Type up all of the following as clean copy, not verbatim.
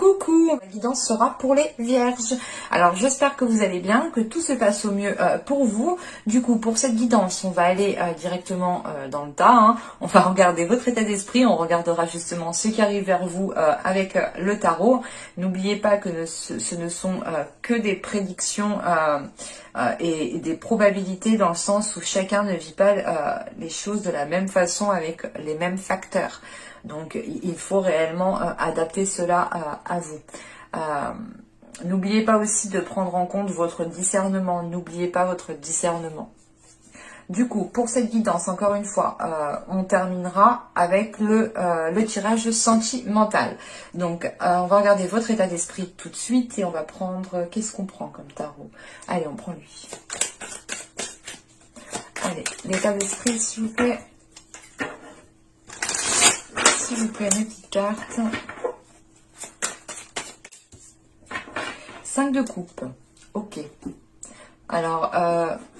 Coucou, la guidance sera pour les vierges. Alors j'espère que vous allez bien, que tout se passe au mieux pour vous. Du coup, pour cette guidance, on va aller directement dans le tas. Hein. On va regarder votre état d'esprit, on regardera justement ce qui arrive vers vous avec le tarot. N'oubliez pas que ce ne sont que des prédictions et des probabilités, dans le sens où chacun ne vit pas les choses de la même façon avec les mêmes facteurs. Donc il faut réellement adapter cela à vous. N'oubliez pas aussi de prendre en compte votre discernement. N'oubliez pas votre discernement. Du coup, pour cette guidance, encore une fois, on terminera avec le tirage sentimental. Donc, on va regarder votre état d'esprit tout de suite et on va prendre... Qu'est-ce qu'on prend comme tarot? Allez, on prend lui. Allez, l'état d'esprit, s'il vous plaît. S'il vous plaît, mes petites cartes. 5 de coupe. Ok. Alors,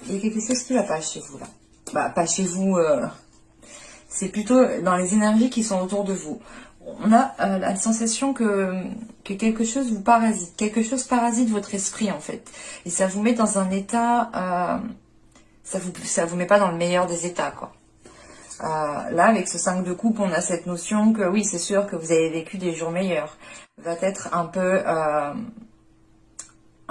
il y a quelque chose qui ne va pas chez vous, là. Bah, pas chez vous. C'est plutôt dans les énergies qui sont autour de vous. On a la sensation que quelque chose vous parasite. Quelque chose parasite votre esprit, en fait. Et ça vous met dans un état... ça vous met pas dans le meilleur des états, quoi. Là, avec ce 5 de coupe, on a cette notion que oui, c'est sûr que vous avez vécu des jours meilleurs. Va être un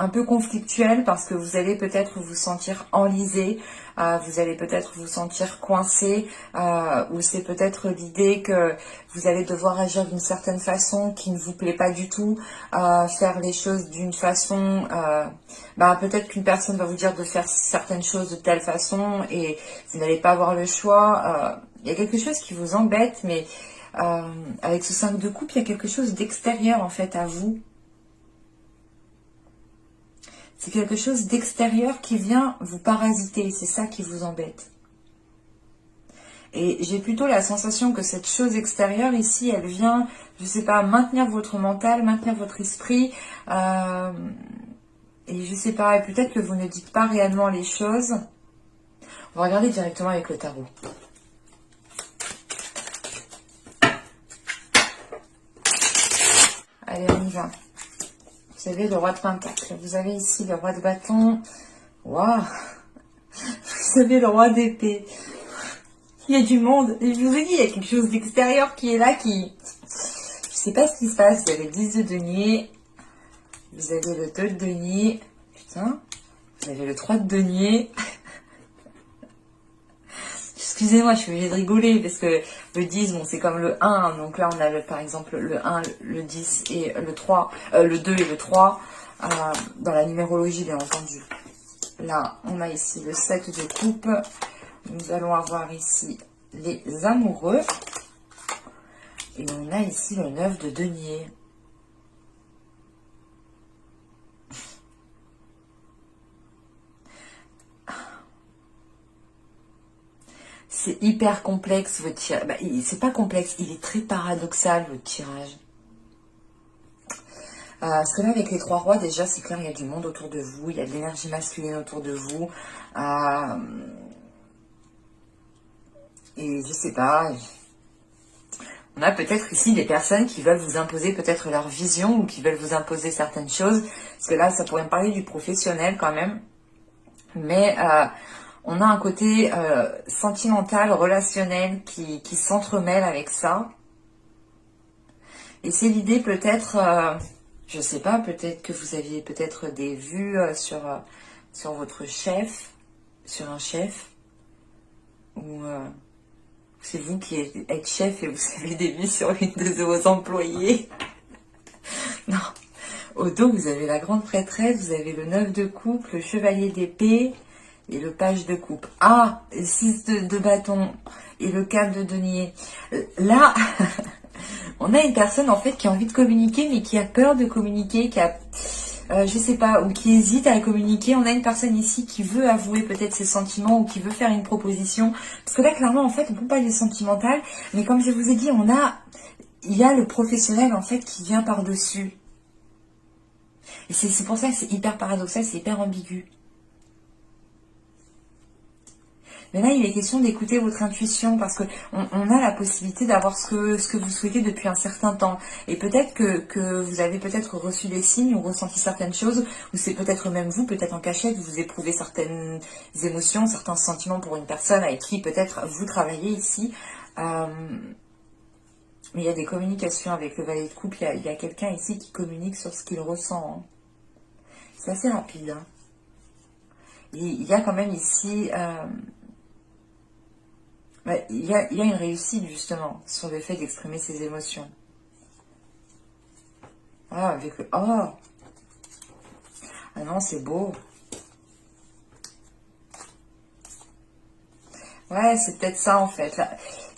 peu conflictuel parce que vous allez peut-être vous sentir enlisé, vous allez peut-être vous sentir coincé, ou c'est peut-être l'idée que vous allez devoir agir d'une certaine façon qui ne vous plaît pas du tout, faire les choses d'une façon... peut-être qu'une personne va vous dire de faire certaines choses de telle façon et vous n'allez pas avoir le choix. Il y a quelque chose qui vous embête, mais avec ce 5 de coupe, il y a quelque chose d'extérieur en fait à vous. C'est quelque chose d'extérieur qui vient vous parasiter, c'est ça qui vous embête. Et j'ai plutôt la sensation que cette chose extérieure ici, elle vient, je sais pas, maintenir votre mental, maintenir votre esprit. Et je sais pas, et peut-être que vous ne dites pas réellement les choses. On va regarder directement avec le tarot. Allez, on y va. Vous avez le roi de pentacle. Vous avez ici le roi de bâton. Waouh! Vous avez le roi d'épée. Il y a du monde. Et je vous ai dit, il y a quelque chose d'extérieur qui est là, qui... Je sais pas ce qui se passe. Vous avez le 10 de denier. Vous avez le 2 de denier. Putain. Vous avez le 3 de denier. Excusez-moi, je suis obligée de rigoler parce que le 10, bon, c'est comme le 1. Donc là, on a par exemple le 1, le 10 et le 3, le 2 et le 3 dans la numérologie, bien entendu. Là, on a ici le 7 de coupe. Nous allons avoir ici les amoureux. Et on a ici le 9 de denier. C'est hyper complexe votre tirage. C'est pas complexe, il est très paradoxal votre tirage. Parce que là, avec les 3 rois, déjà, c'est clair, il y a du monde autour de vous, il y a de l'énergie masculine autour de vous. Et je sais pas, on a peut-être ici des personnes qui veulent vous imposer peut-être leur vision ou qui veulent vous imposer certaines choses. Parce que là, ça pourrait me parler du professionnel quand même. Mais... on a un côté sentimental, relationnel qui s'entremêle avec ça. Et c'est l'idée peut-être, je sais pas, peut-être que vous aviez peut-être des vues sur votre chef, sur un chef. Ou c'est vous qui êtes chef et vous avez des vues sur une de vos employés. Non. Au dos, vous avez la grande prêtresse, vous avez le 9 de coupe, le chevalier d'épée... et le page de coupe. Ah, 6 de bâton et le 4 de denier. Là, on a une personne en fait qui a envie de communiquer, mais qui a peur de communiquer, qui a, je sais pas, ou qui hésite à communiquer. On a une personne ici qui veut avouer peut-être ses sentiments ou qui veut faire une proposition. Parce que là, clairement, en fait, on peut pas aller sentimental, mais comme je vous ai dit, il y a le professionnel en fait qui vient par-dessus. Et c'est pour ça que c'est hyper paradoxal, c'est hyper ambigu. Mais là, il est question d'écouter votre intuition parce que on a la possibilité d'avoir ce que vous souhaitez depuis un certain temps. Et peut-être que vous avez peut-être reçu des signes ou ressenti certaines choses, ou c'est peut-être même vous, peut-être en cachette, vous éprouvez certaines émotions, certains sentiments pour une personne avec qui peut-être vous travaillez ici. Mais il y a des communications avec le valet de coupe, il y a quelqu'un ici qui communique sur ce qu'il ressent. Hein. C'est assez rapide. Hein. Il y a quand même ici... il y a une réussite justement sur le fait d'exprimer ses émotions. Ah, avec le... Oh! Ah non, c'est beau. Ouais, c'est peut-être ça en fait. Là,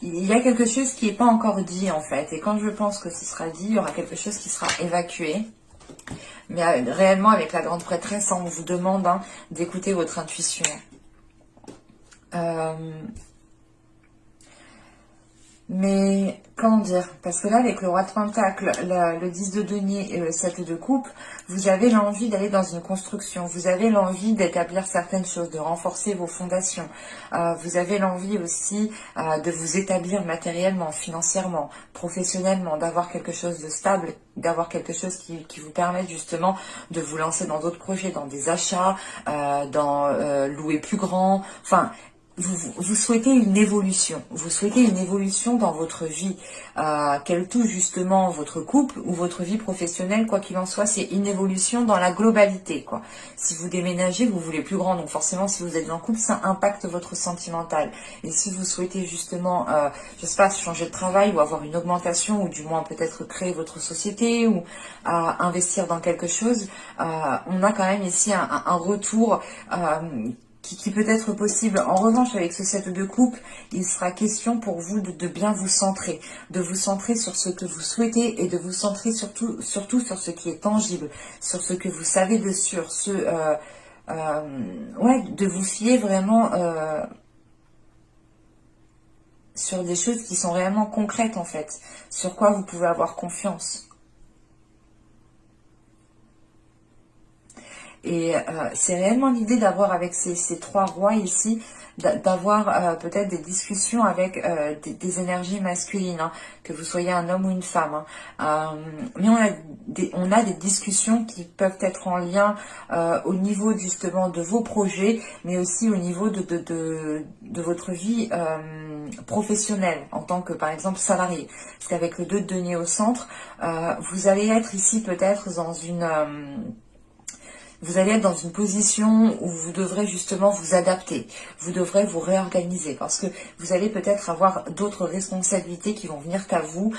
il y a quelque chose qui n'est pas encore dit en fait. Et quand je pense que ce sera dit, il y aura quelque chose qui sera évacué. Mais réellement, avec la grande prêtresse, on vous demande hein, d'écouter votre intuition. Mais, comment dire, parce que là, avec le roi de Pentacle, le 10 de denier et le 7 de coupe, vous avez l'envie d'aller dans une construction, vous avez l'envie d'établir certaines choses, de renforcer vos fondations, vous avez l'envie aussi de vous établir matériellement, financièrement, professionnellement, d'avoir quelque chose de stable, d'avoir quelque chose qui vous permette justement de vous lancer dans d'autres projets, dans des achats, dans louer plus grand, enfin... Vous souhaitez une évolution, vous souhaitez une évolution dans votre vie, qu'elle touche justement votre couple ou votre vie professionnelle, quoi qu'il en soit, c'est une évolution dans la globalité, quoi. Si vous déménagez, vous voulez plus grand, donc forcément, si vous êtes en couple, ça impacte votre sentimental. Et si vous souhaitez justement, je sais pas, changer de travail ou avoir une augmentation, ou du moins peut-être créer votre société ou investir dans quelque chose, on a quand même ici un retour qui peut être possible. En revanche, avec ce 7 de coupe, il sera question pour vous de bien vous centrer, de vous centrer sur ce que vous souhaitez et de vous centrer surtout sur ce qui est tangible, sur ce que vous savez de sûr, ouais, de vous fier vraiment sur des choses qui sont réellement concrètes en fait, sur quoi vous pouvez avoir confiance. Et c'est réellement l'idée d'avoir avec ces trois rois ici, d'avoir peut-être des discussions avec des énergies masculines, hein, que vous soyez un homme ou une femme. Hein. Mais on a des discussions qui peuvent être en lien au niveau justement de vos projets, mais aussi au niveau de votre vie professionnelle en tant que par exemple salarié. Parce qu'avec le 2 de denier au centre, vous allez être ici peut-être dans une... vous allez être dans une position où vous devrez justement vous adapter, vous devrez vous réorganiser parce que vous allez peut-être avoir d'autres responsabilités qui vont venir à vous.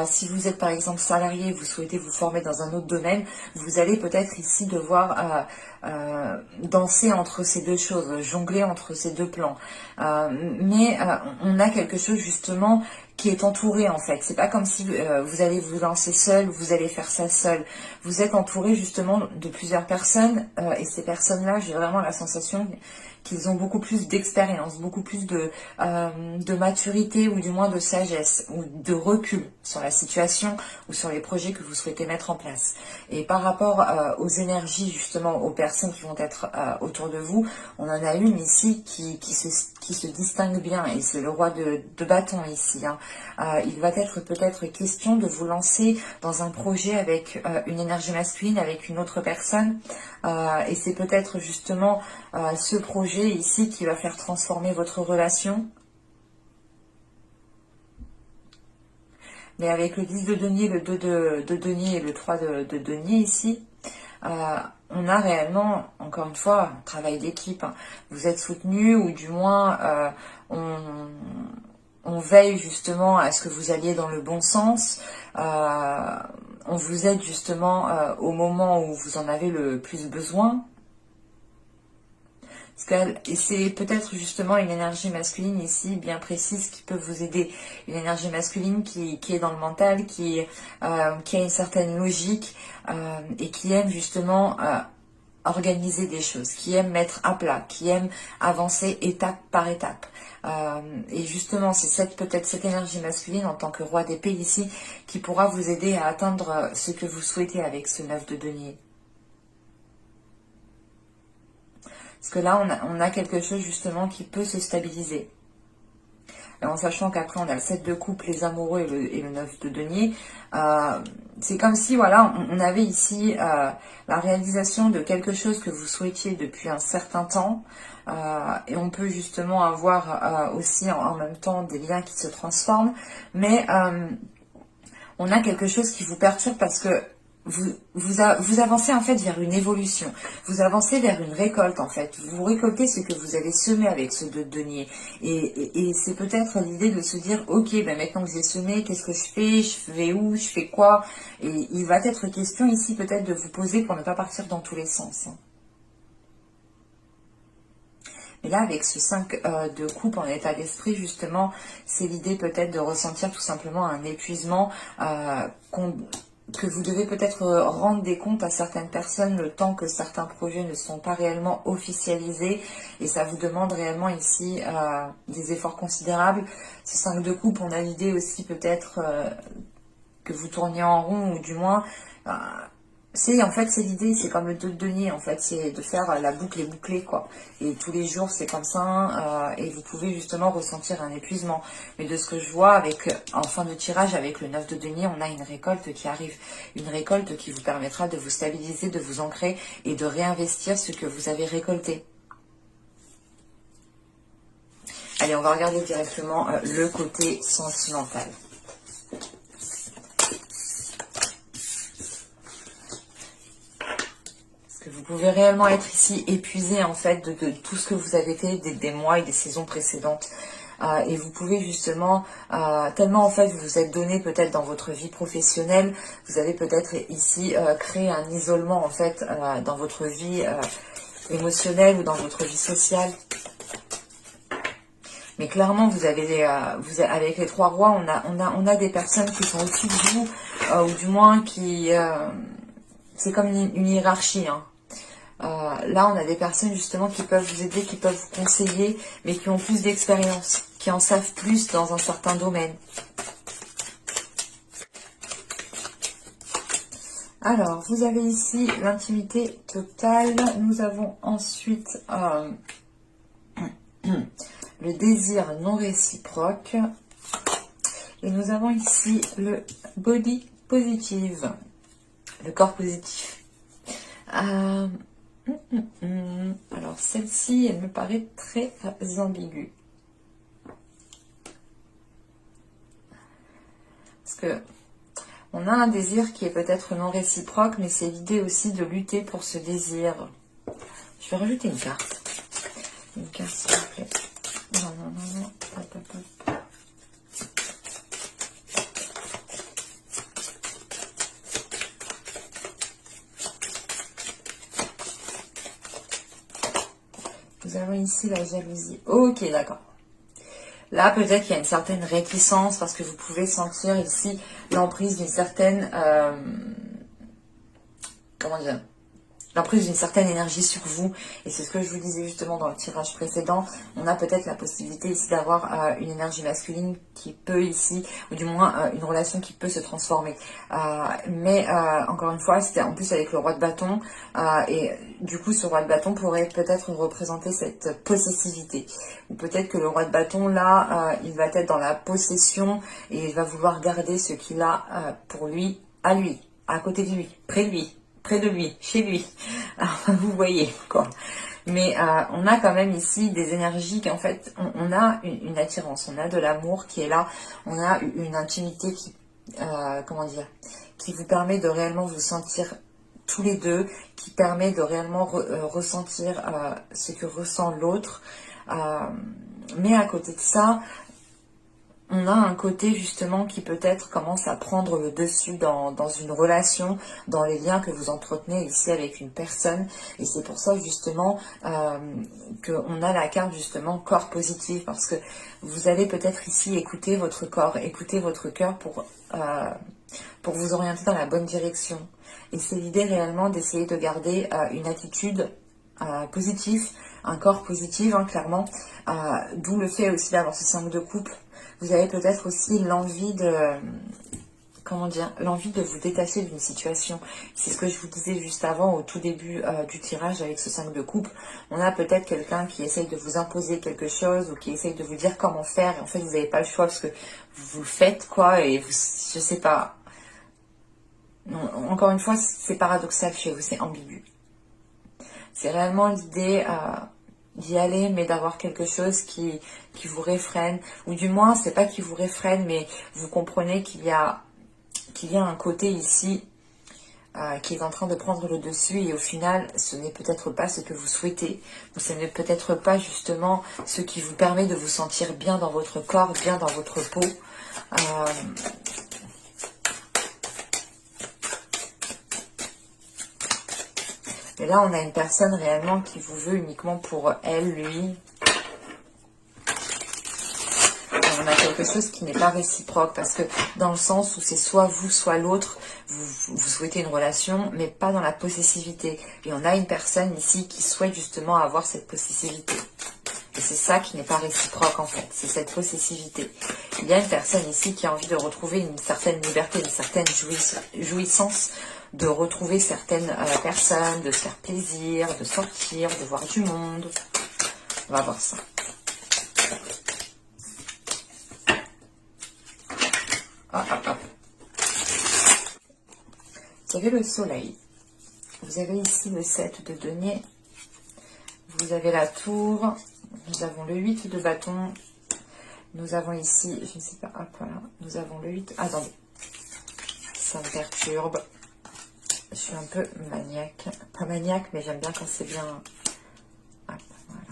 Si vous êtes par exemple salarié, vous souhaitez vous former dans un autre domaine, vous allez peut-être ici devoir danser entre ces deux choses, jongler entre ces deux plans. Mais on a quelque chose justement qui est entouré en fait. C'est pas comme si vous allez vous lancer seul, vous allez faire ça seul. Vous êtes entouré justement de plusieurs personnes et ces personnes-là, j'ai vraiment la sensation qu'ils ont beaucoup plus d'expérience, beaucoup plus de maturité ou du moins de sagesse ou de recul sur la situation ou sur les projets que vous souhaitez mettre en place. Et par rapport aux énergies justement, aux personnes qui vont être autour de vous, on en a une ici qui se distingue bien et c'est le roi de bâton ici. Hein. Il va être peut-être question de vous lancer dans un projet avec une énergie masculine, avec une autre personne et c'est peut-être justement ce projet ici qui va faire transformer votre relation. Mais avec le 10 de denier, le 2 de denier et le 3 de denier ici, on a réellement, encore une fois, un travail d'équipe. Hein. Vous êtes soutenu ou du moins on veille justement à ce que vous alliez dans le bon sens. On vous aide justement au moment où vous en avez le plus besoin. Et c'est peut-être justement une énergie masculine ici bien précise qui peut vous aider. Une énergie masculine qui est dans le mental, qui a une certaine logique et qui aime justement organiser des choses, qui aime mettre à plat, qui aime avancer étape par étape. Et justement, c'est peut-être cette énergie masculine en tant que roi d'épée ici qui pourra vous aider à atteindre ce que vous souhaitez avec ce 9 de denier. Parce que là, on a quelque chose justement qui peut se stabiliser. Et en sachant qu'après, on a le 7 de coupe, les amoureux et le 9 de denier. C'est comme si, voilà, on avait ici la réalisation de quelque chose que vous souhaitiez depuis un certain temps. Et on peut justement avoir aussi en même temps des liens qui se transforment. Mais on a quelque chose qui vous perturbe parce que vous avancez en fait vers une évolution. Vous avancez vers une récolte en fait. Vous récoltez ce que vous avez semé avec ce 2 de denier. Et c'est peut-être l'idée de se dire, ok, ben maintenant que j'ai semé, qu'est-ce que je vais où, je fais quoi? Et il va être question ici peut-être de vous poser pour ne pas partir dans tous les sens. Mais là, avec ce 5 de coupe en état d'esprit, justement, c'est l'idée peut-être de ressentir tout simplement un épuisement que vous devez peut-être rendre des comptes à certaines personnes le temps que certains projets ne sont pas réellement officialisés. Et ça vous demande réellement ici des efforts considérables. Ce 5 de coupe, on a l'idée aussi peut-être que vous tourniez en rond, ou du moins... en fait, c'est l'idée, c'est comme le 2 de denier, en fait, c'est de faire la boucle et bouclée, quoi. Et tous les jours, c'est comme ça, et vous pouvez justement ressentir un épuisement. Mais de ce que je vois, en fin de tirage, avec le 9 de denier, on a une récolte qui arrive. Une récolte qui vous permettra de vous stabiliser, de vous ancrer et de réinvestir ce que vous avez récolté. Allez, on va regarder directement le côté sentimental. Vous pouvez réellement être ici épuisé en fait de tout ce que vous avez fait des mois et des saisons précédentes. Et vous pouvez justement, tellement en fait vous vous êtes donné peut-être dans votre vie professionnelle, vous avez peut-être ici créé un isolement en fait dans votre vie émotionnelle ou dans votre vie sociale. Mais clairement, vous avez avec les 3 rois, on a des personnes qui sont au-dessus de vous, ou du moins qui... c'est comme une hiérarchie, hein. Là, on a des personnes justement qui peuvent vous aider, qui peuvent vous conseiller, mais qui ont plus d'expérience, qui en savent plus dans un certain domaine. Alors, vous avez ici l'intimité totale. Nous avons ensuite le désir non réciproque. Et nous avons ici le body positive, le corps positif. Alors, celle-ci, elle me paraît très ambiguë. Parce que on a un désir qui est peut-être non réciproque, mais c'est l'idée aussi de lutter pour ce désir. Je vais rajouter une carte. Une carte, s'il vous plaît. Non. Hop, hop, hop. Nous avons ici la jalousie. Ok, d'accord. Là, peut-être qu'il y a une certaine réticence parce que vous pouvez sentir ici l'emprise d'une certaine... comment dire, l'emprise d'une certaine énergie sur vous. Et c'est ce que je vous disais justement dans le tirage précédent. On a peut-être la possibilité ici d'avoir une énergie masculine qui peut ici, ou du moins une relation qui peut se transformer. Mais encore une fois, c'était en plus avec le roi de bâton. Et du coup, ce roi de bâton pourrait peut-être représenter cette possessivité. Ou peut-être que le roi de bâton, là, il va être dans la possession et il va vouloir garder ce qu'il a pour lui, à côté de lui, près de lui, chez lui. Vous voyez, quoi. Mais on a quand même ici des énergies qui, en fait, on a une attirance, on a de l'amour qui est là, on a une intimité qui, comment dire, qui vous permet de réellement vous sentir tous les deux, qui permet de réellement ressentir ce que ressent l'autre. Mais à côté de ça, on a un côté justement qui peut-être commence à prendre le dessus dans une relation, dans les liens que vous entretenez ici avec une personne. Et c'est pour ça justement qu'on a la carte justement corps positif, parce que vous allez peut-être ici écouter votre corps, écouter votre cœur pour vous orienter dans la bonne direction. Et c'est l'idée réellement d'essayer de garder une attitude positive, un corps positif, hein, clairement. D'où le fait aussi d'avoir ce 5 de coupe. Vous avez peut-être aussi l'envie de, comment dire, l'envie de vous détacher d'une situation. C'est ce que je vous disais juste avant, au tout début du tirage avec ce 5 de coupe. On a peut-être quelqu'un qui essaye de vous imposer quelque chose ou qui essaye de vous dire comment faire. Et en fait, vous n'avez pas le choix parce que vous le faites, quoi. Et vous, je sais pas. Non, encore une fois, c'est paradoxal chez vous, c'est ambigu. C'est réellement l'idée d'y aller, mais d'avoir quelque chose qui vous réfrène. Ou du moins, c'est pas qui vous réfrène, mais vous comprenez qu'il y a un côté ici qui est en train de prendre le dessus et au final, ce n'est peut-être pas ce que vous souhaitez. Ou ce n'est peut-être pas justement ce qui vous permet de vous sentir bien dans votre corps, bien dans votre peau. Et là, on a une personne réellement qui vous veut uniquement pour elle, lui. On a quelque chose qui n'est pas réciproque parce que dans le sens où c'est soit vous, soit l'autre, vous souhaitez une relation, mais pas dans la possessivité. Et on a une personne ici qui souhaite justement avoir cette possessivité. Et c'est ça qui n'est pas réciproque en fait, c'est cette possessivité. Il y a une personne ici qui a envie de retrouver une certaine liberté, une certaine jouissance, de retrouver certaines personnes, de se faire plaisir, de sortir, de voir du monde. On va voir ça. Vous avez le soleil. Vous avez ici le 7 de denier. Vous avez la tour. Nous avons le 8 de bâton. Nous avons ici, je ne sais pas, hop, voilà. Nous avons le 8. Attendez. Ça me perturbe. Je suis un peu maniaque. Pas maniaque, mais j'aime bien quand c'est bien. Hop, voilà.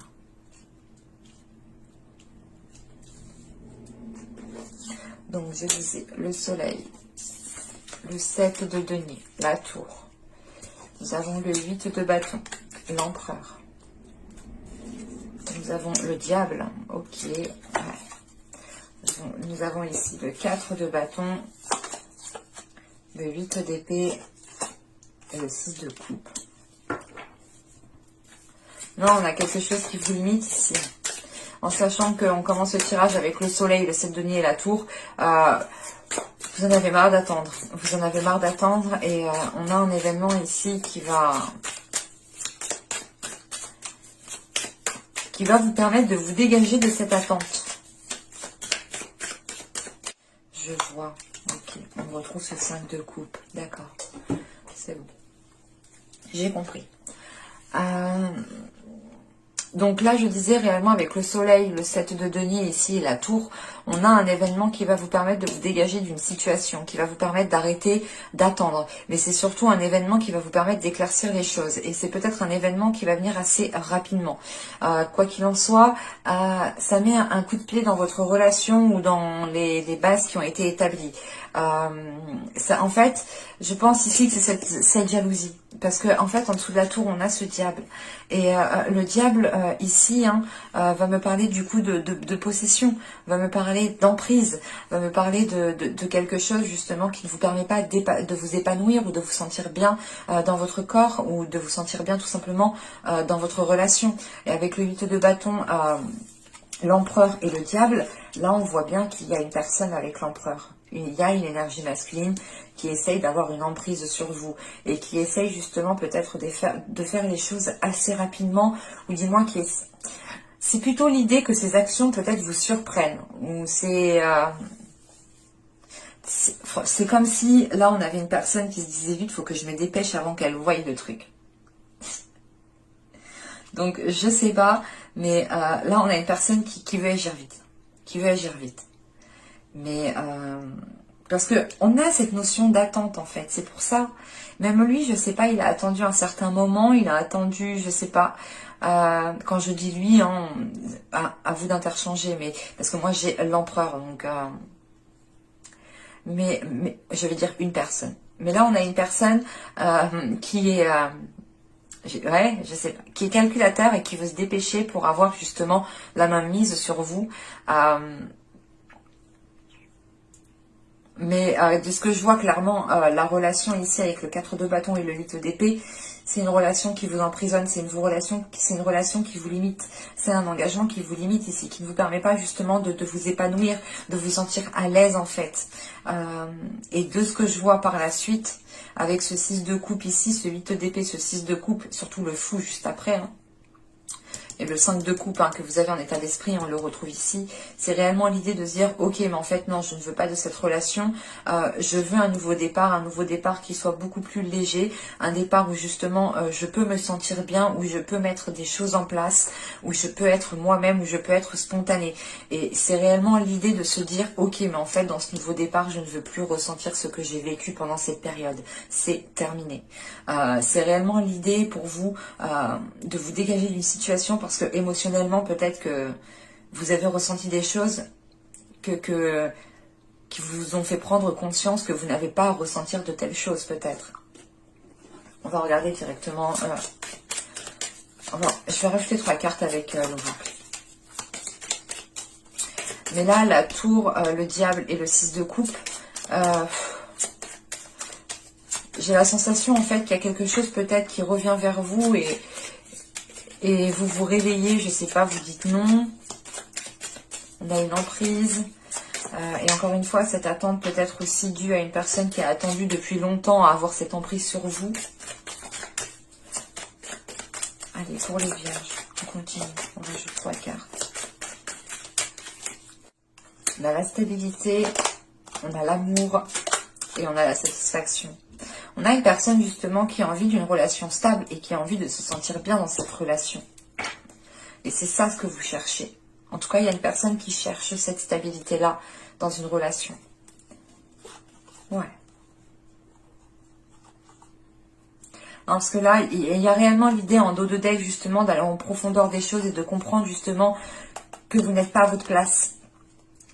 Donc, je disais le soleil. Le 7 de denier. La tour. Nous avons le 8 de bâton. L'empereur. Nous avons le diable. Ok. Ouais. Nous avons ici le 4 de bâton. Le 8 d'épée. Et le 6 de coupe. Non, on a quelque chose qui vous limite ici. En sachant qu'on commence le tirage avec le soleil, le 7 de denier et la tour. Vous en avez marre d'attendre. Vous en avez marre d'attendre. Et on a un événement ici qui va vous permettre de vous dégager de cette attente. Je vois. Ok. On retrouve ce 5 de coupe. D'accord. C'est bon. J'ai compris. Donc là, je disais réellement avec le soleil, le 7 de denier ici et la tour, on a un événement qui va vous permettre de vous dégager d'une situation, qui va vous permettre d'arrêter d'attendre. Mais c'est surtout un événement qui va vous permettre d'éclaircir les choses. Et c'est peut-être un événement qui va venir assez rapidement. Quoi qu'il en soit, ça met un coup de pied dans votre relation ou dans les bases qui ont été établies. En fait, je pense ici que c'est cette jalousie. Parce que en fait, en dessous de la tour, on a ce diable. Et le diable, ici, va me parler du coup de possession, va me parler d'emprise, va me parler de quelque chose justement qui ne vous permet pas de vous épanouir ou de vous sentir bien dans votre corps ou de vous sentir bien tout simplement dans votre relation. Et avec le 8 de bâton, l'empereur et le diable, là on voit bien qu'il y a une personne avec l'empereur. Il y a une énergie masculine qui essaye d'avoir une emprise sur vous et qui essaye justement peut-être de faire les choses assez rapidement ou du moins c'est plutôt l'idée que ces actions peut-être vous surprennent ou c'est comme si là on avait une personne qui se disait vite, faut que je me dépêche avant qu'elle voie le truc. Donc je sais pas, mais là on a une personne qui veut agir vite, mais parce que on a cette notion d'attente en fait, c'est pour ça. Même lui, je sais pas, il a attendu un certain moment, il a attendu, je sais pas. Quand je dis lui, à vous d'interchanger, mais parce que moi j'ai l'empereur, donc mais je vais dire une personne. Mais là on a une personne qui est ouais, je sais pas, qui est calculateur et qui veut se dépêcher pour avoir justement la main mise sur vous. Mais de ce que je vois clairement, la relation ici avec le 4 de bâton et le 8 d'épée, c'est une relation qui vous emprisonne, c'est une relation qui vous limite. C'est un engagement qui vous limite ici, qui ne vous permet pas justement de vous épanouir, de vous sentir à l'aise en fait. Et de ce que je vois par la suite, avec ce 6 de coupe ici, ce 8 d'épée, ce 6 de coupe, surtout le fou juste après, hein, et le 5 de coupe que vous avez en état d'esprit, on le retrouve ici, c'est réellement l'idée de se dire, ok, mais en fait, non, je ne veux pas de cette relation, je veux un nouveau départ qui soit beaucoup plus léger, un départ où justement, je peux me sentir bien, où je peux mettre des choses en place, où je peux être moi-même, où je peux être spontanée. Et c'est réellement l'idée de se dire, ok, mais en fait, dans ce nouveau départ, je ne veux plus ressentir ce que j'ai vécu pendant cette période. C'est terminé. C'est réellement l'idée pour vous de vous dégager d'une situation parce que émotionnellement, peut-être que vous avez ressenti des choses qui vous ont fait prendre conscience que vous n'avez pas à ressentir de telles choses, peut-être. On va regarder directement. Je vais rajouter 3 cartes avec le boucle. Mais là, la tour, le diable et le 6 de coupe, j'ai la sensation en fait qu'il y a quelque chose peut-être qui revient vers vous et vous vous réveillez, je sais pas, vous dites non. On a une emprise. Et encore une fois, cette attente peut être aussi due à une personne qui a attendu depuis longtemps à avoir cette emprise sur vous. Allez, pour les vierges, on continue. On rajoute 3 cartes. On a la stabilité, on a l'amour et on a la satisfaction. On a une personne justement qui a envie d'une relation stable et qui a envie de se sentir bien dans cette relation. Et c'est ça ce que vous cherchez. En tout cas, il y a une personne qui cherche cette stabilité-là dans une relation. Ouais. Non, parce que là, il y a réellement l'idée en dos de deck justement d'aller en profondeur des choses et de comprendre justement que vous n'êtes pas à votre place.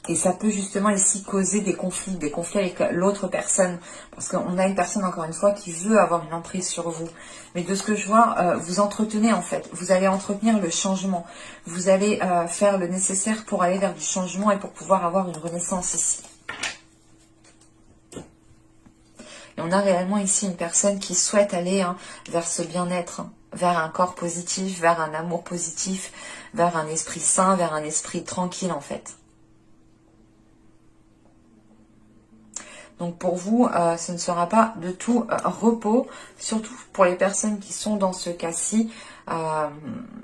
Et ça peut justement ici causer des conflits avec l'autre personne. Parce qu'on a une personne, encore une fois, qui veut avoir une emprise sur vous. Mais de ce que je vois, vous entretenez en fait. Vous allez entretenir le changement. Vous allez faire le nécessaire pour aller vers du changement et pour pouvoir avoir une renaissance ici. Et on a réellement ici une personne qui souhaite aller vers ce bien-être, vers un corps positif, vers un amour positif, vers un esprit sain, vers un esprit tranquille en fait. Donc pour vous, ce ne sera pas de tout repos, surtout pour les personnes qui sont dans ce cas-ci.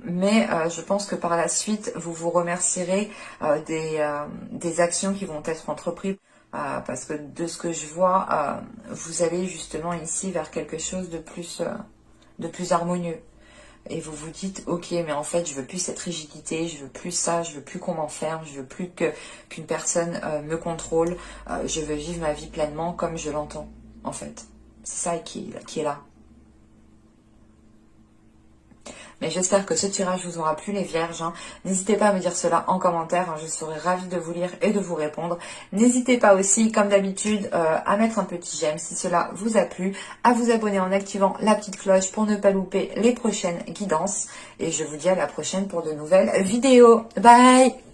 Mais je pense que par la suite, vous vous remercierez des actions qui vont être entreprises. Parce que de ce que je vois, vous allez justement ici vers quelque chose de plus harmonieux. Et vous vous dites, ok, mais en fait, je veux plus cette rigidité, je veux plus ça, je veux plus qu'on m'enferme, je veux plus qu'une personne me contrôle. Je veux vivre ma vie pleinement comme je l'entends, en fait. C'est ça qui est là. Mais j'espère que ce tirage vous aura plu les vierges. N'hésitez pas à me dire cela en commentaire. Je serai ravie de vous lire et de vous répondre. N'hésitez pas aussi, comme d'habitude, à mettre un petit j'aime si cela vous a plu. À vous abonner en activant la petite cloche pour ne pas louper les prochaines guidances. Et je vous dis à la prochaine pour de nouvelles vidéos. Bye!